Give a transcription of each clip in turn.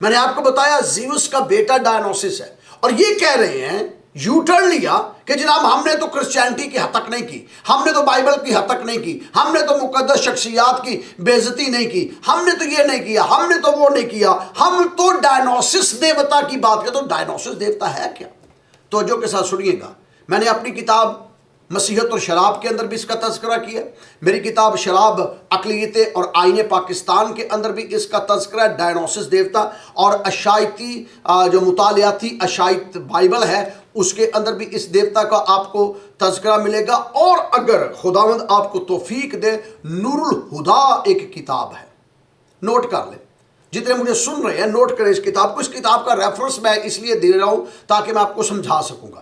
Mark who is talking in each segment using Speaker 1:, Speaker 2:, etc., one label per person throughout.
Speaker 1: میں نے آپ کو بتایا زیوس کا بیٹا ڈائنوسس ہے، اور یہ کہہ رہے ہیں یو ٹرن لیا کہ جناب ہم نے تو کرسچینٹی کی حد تک نہیں کی، ہم نے تو بائبل کی حد تک نہیں کی، ہم نے تو مقدس شخصیات کی بے عزتی نہیں کی، ہم نے تو یہ نہیں کیا، ہم نے تو وہ نہیں کیا، ہم تو ڈائنوسس دیوتا کی بات کرتے۔ تو ڈائنوسس دیوتا ہے کیا؟ توجہ کے ساتھ سنیے گا، میں نے اپنی کتاب مسیحیت اور شراب کے اندر بھی اس کا تذکرہ کیا، میری کتاب شراب اقلیتیں اور آئین پاکستان کے اندر بھی اس کا تذکرہ ہے، ڈائنوسس دیوتا، اور اشائتی جو مطالعاتی اشائت بائبل ہے اس کے اندر بھی اس دیوتا کا آپ کو تذکرہ ملے گا۔ اور اگر خداوند آپ کو توفیق دے، نور الہدا ایک کتاب ہے، نوٹ کر لیں، جتنے مجھے سن رہے ہیں نوٹ کریں اس کتاب کو۔ اس کتاب کا ریفرنس میں اس لیے دے رہا ہوں تاکہ میں آپ کو سمجھا سکوں گا۔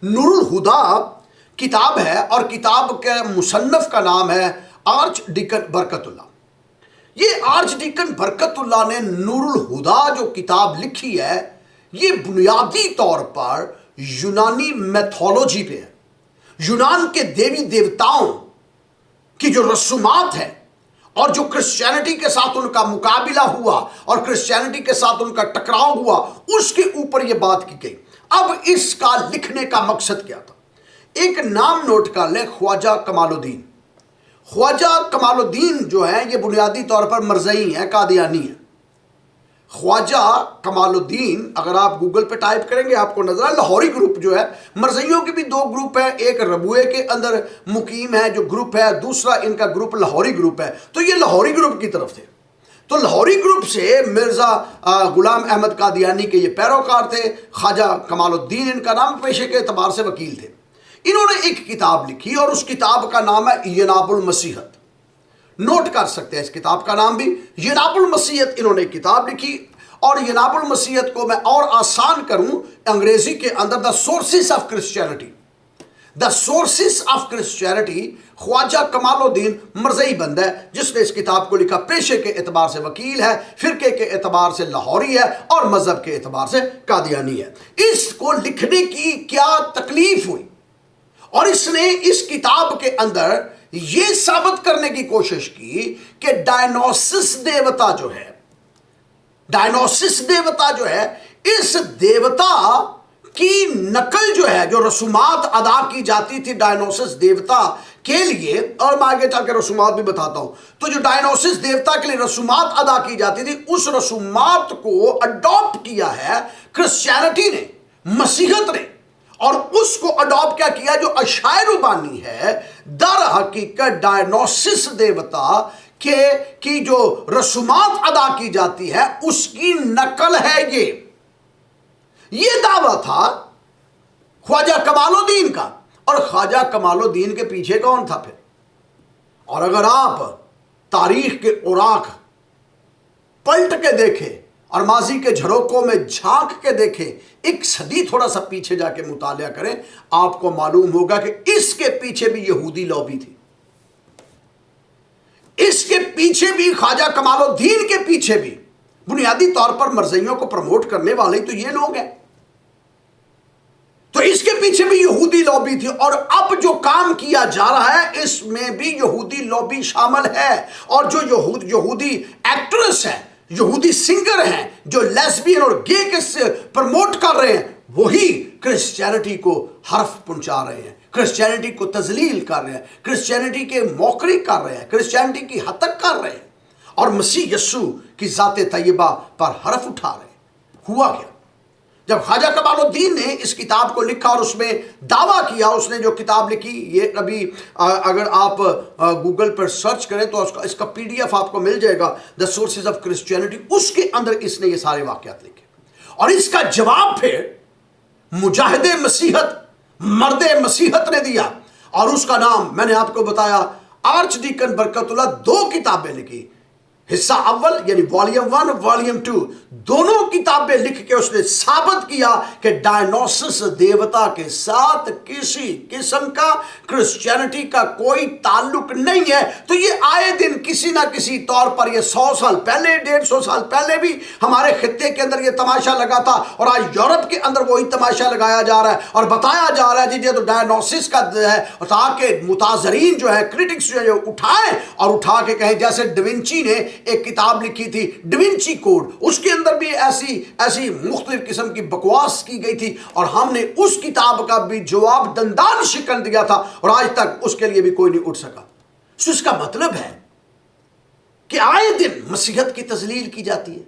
Speaker 1: نور الہدا کتاب ہے، اور کتاب کے مصنف کا نام ہے آرچ ڈیکن برکت اللہ۔ یہ آرچ ڈیکن برکت اللہ نے نور الہدا جو کتاب لکھی ہے، یہ بنیادی طور پر یونانی میتھولوجی پہ ہے، یونان کے دیوی دیوتاؤں کی جو رسومات ہیں اور جو کرسچینٹی کے ساتھ ان کا مقابلہ ہوا اور کرسچینٹی کے ساتھ ان کا ٹکراؤ ہوا، اس کے اوپر یہ بات کی گئی۔ اب اس کا لکھنے کا مقصد کیا تھا؟ ایک نام نوٹ کر لیں، خواجہ کمال الدین۔ خواجہ کمال الدین جو ہیں یہ بنیادی طور پر مرزئی ہیں، قادیانی ہیں۔ خواجہ کمال الدین اگر آپ گوگل پہ ٹائپ کریں گے آپ کو نظر آئے، لاہوری گروپ جو ہے، مرزئیوں کے بھی دو گروپ ہیں، ایک ربوے کے اندر مقیم ہے جو گروپ ہے، دوسرا ان کا گروپ لاہوری گروپ ہے۔ تو یہ لاہوری گروپ کی طرف تھے، تو لاہوری گروپ سے مرزا غلام احمد قادیانی کے یہ پیروکار تھے۔ خواجہ کمال الدین ان کا نام، پیشے کے اعتبار سے وکیل تھے۔ انہوں نے ایک کتاب لکھی اور اس کتاب کا نام ہے یناب المسیحت۔ نوٹ کر سکتے ہیں اس کتاب کا نام بھی، یناب المسیحت انہوں نے کتاب لکھی۔ اور یناب المسیحت کو میں اور آسان کروں، انگریزی کے اندر the sources of Christianity, the sources of Christianity. Khwaja Kamal-ud-Din Mirzai بندہ ہے جس نے اس کتاب کو لکھا، پیشے کے اعتبار سے وکیل ہے، فرقے کے اعتبار سے لاہوری ہے، اور مذہب کے اعتبار سے قادیانی ہے۔ اس کو لکھنے کی کیا تکلیف ہوئی، اور اس نے اس کتاب کے اندر یہ ثابت کرنے کی کوشش کی کہ ڈائنوسس دیوتا جو ہے، ڈائنوسس دیوتا جو ہے، اس دیوتا کی نقل جو ہے، جو رسومات ادا کی جاتی تھی ڈائنوسس دیوتا کے لیے، اور میں آگے چل کے رسومات بھی بتاتا ہوں، تو جو ڈائنوسس دیوتا کے لیے رسومات ادا کی جاتی تھی، اس رسومات کو اڈاپٹ کیا ہے کرسچینٹی نے، مسیحت نے، اور اس کو اڈاپٹ کیا کیا جو اشعار ربانی ہے، در حقیقت ڈائنوسس دیوتا کی جو رسومات ادا کی جاتی ہے اس کی نقل ہے۔ یہ دعویٰ تھا خواجہ کمال الدین کا، اور خواجہ کمال الدین کے پیچھے کون تھا پھر؟ اور اگر آپ تاریخ کے اوراق پلٹ کے دیکھیں اور ماضی کے جھروکوں میں جھانک کے دیکھیں، ایک صدی تھوڑا سا پیچھے جا کے مطالعہ کریں، آپ کو معلوم ہوگا کہ اس کے پیچھے بھی یہودی لابی تھی، اس کے پیچھے بھی، خواجہ کمال الدین کے پیچھے بھی بنیادی طور پر مرزئیوں کو پروموٹ کرنے والے تو یہ لوگ ہیں، تو اس کے پیچھے بھی یہودی لابی تھی۔ اور اب جو کام کیا جا رہا ہے اس میں بھی یہودی لابی شامل ہے، اور جو یہودی ایکٹرس ہیں، یہودی سنگر ہیں، جو لیسبین اور گے کے سے پروموٹ کر رہے ہیں، وہی کرسچینٹی کو حرف پہنچا رہے ہیں، کرسچینٹی کو تذلیل کر رہے ہیں، کرسچینٹی کے موقری کر رہے ہیں، کرسچینٹی کی حد تک کر رہے ہیں، اور مسیح یسوع کی ذات طیبہ پر حرف اٹھا رہے ہیں۔ ہوا کیا؟ جب خواجہ کمال الدین نے اس کتاب کو لکھا اور اس میں دعویٰ کیا، اس نے جو کتاب لکھی، یہ ابھی اگر آپ گوگل پر سرچ کریں تو اس کا پی ڈی ایف آپ کو مل جائے گا، دا سورسز آف کرسچینٹی، اس کے اندر اس نے یہ سارے واقعات لکھے، اور اس کا جواب پھر مجاہد مسیحت، مرد مسیحت نے دیا، اور اس کا نام میں نے آپ کو بتایا، آرچ ڈیکن برکت اللہ، دو کتابیں لکھی، حصہ اول یعنی والیوم 1 والیوم 2، دونوں کتابیں لکھ کے اس نے ثابت کیا کہ ڈائنوسس دیوتا کے ساتھ کسی قسم کا کرسچینٹی کا کوئی تعلق نہیں ہے۔ تو یہ آئے دن کسی نہ کسی طور پر، یہ 100 سال پہلے، 150 سال پہلے بھی ہمارے خطے کے اندر یہ تماشا لگا تھا، اور آج یورپ کے اندر وہی تماشا لگایا جا رہا ہے اور بتایا جا رہا ہے جی تو ڈائنوسس کا ہے، تاکہ متاظرین جو ہے، کرٹکس جو ہے، اٹھائیں اور اٹھا کے کہیں جیسے ڈوینچی نے ایک کتاب لکھی تھی ڈوینچی کوڈ، اس کے اندر بھی ایسی مختلف قسم کی بکواس کی گئی تھی، اور ہم نے اس کتاب کا بھی جواب دندان شکن دیا تھا، اور آج تک اس کے لیے بھی کوئی نہیں اٹھ سکا۔ اس کا مطلب ہے کہ آئے دن مسیحیت کی تذلیل کی جاتی ہے،